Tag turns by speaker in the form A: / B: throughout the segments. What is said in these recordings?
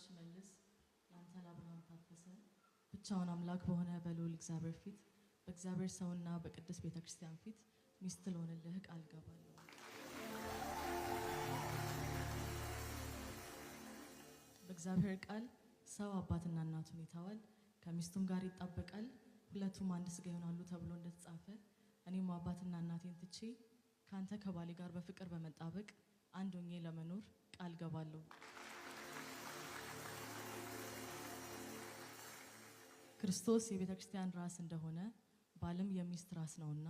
A: ሽመልስ ላንተ ለአብርሃም ታፈሰ ብቻውን አምላክ በሆነ በልዑል እግዚአብሔር ፊት በእግዚአብሔር ሰውና በቅዱስ ቤተክርስቲያን ፊት ሚስት ልሆንልህ ቃል ገባለሁ። በእግዚአብሔር ቃል ሰው አባትና እናቱን ይተዋል፣ ከሚስቱም ጋር ይጣበቃል፣ ሁለቱም አንድ ስጋ ይሆናሉ ተብሎ እንደተጻፈ እኔም አባትና እናቴን ትቼ ካንተ ከባሌ ጋር በፍቅር በመጣበቅ አንድ ሆኜ ለመኖር ቃል ገባለሁ። ክርስቶስ የቤተክርስቲያን ራስ እንደሆነ ባልም የሚስት ራስ ነውና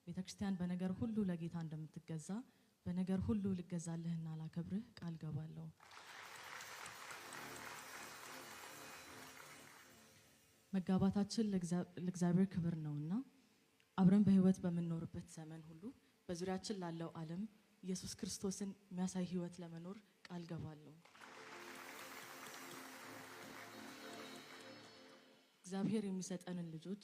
A: ቤተክርስቲያን በነገር ሁሉ ለጌታ እንደምትገዛ በነገር ሁሉ ልገዛልህና ላከብርህ ቃል ገባለሁ። መጋባታችን ለእግዚአብሔር ክብር ነውና አብረን በህይወት በመኖርበት ዘመን ሁሉ በዙሪያችን ላለው ዓለም ኢየሱስ ክርስቶስን የሚያሳይ ህይወት ለመኖር ቃል ገባለሁ። እግዚአብሔር የሚሰጠንን ልጆች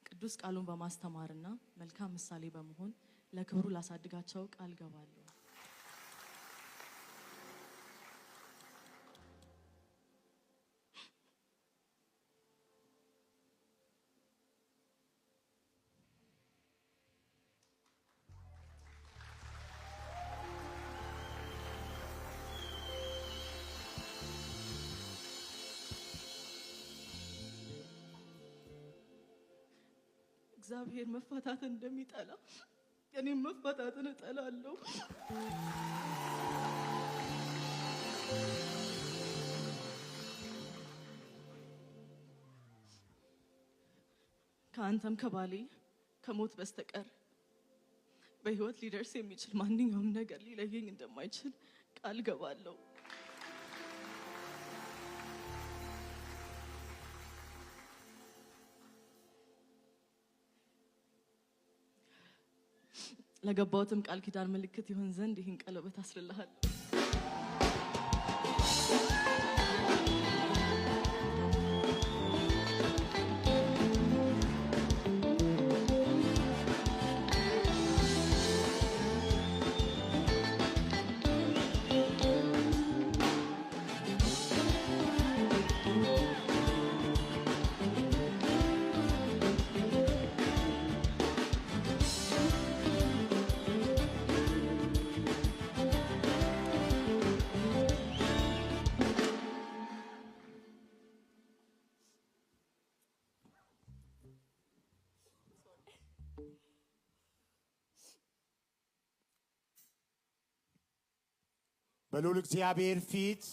A: ቅዱስ ቃሉን በማስተማርና መልካም ምሳሌ በመሆን ለክብሩ ላሳድጋቸው ቃል ገባለሁ። እግዚአብሔር መፋታትን እንደሚጠላ እኔም መፋታትን እጠላለሁ። ከአንተም ከባሌ ከሞት በስተቀር በህይወት ሊደርስ የሚችል ማንኛውም ነገር ሊለየኝ እንደማይችል ቃል ገባለሁ። ለገባሁትም ቃል ኪዳን ምልክት ይሆን ዘንድ ይህን ቀለበት አስርልሃለሁ።
B: በልዑል እግዚአብሔር ፊት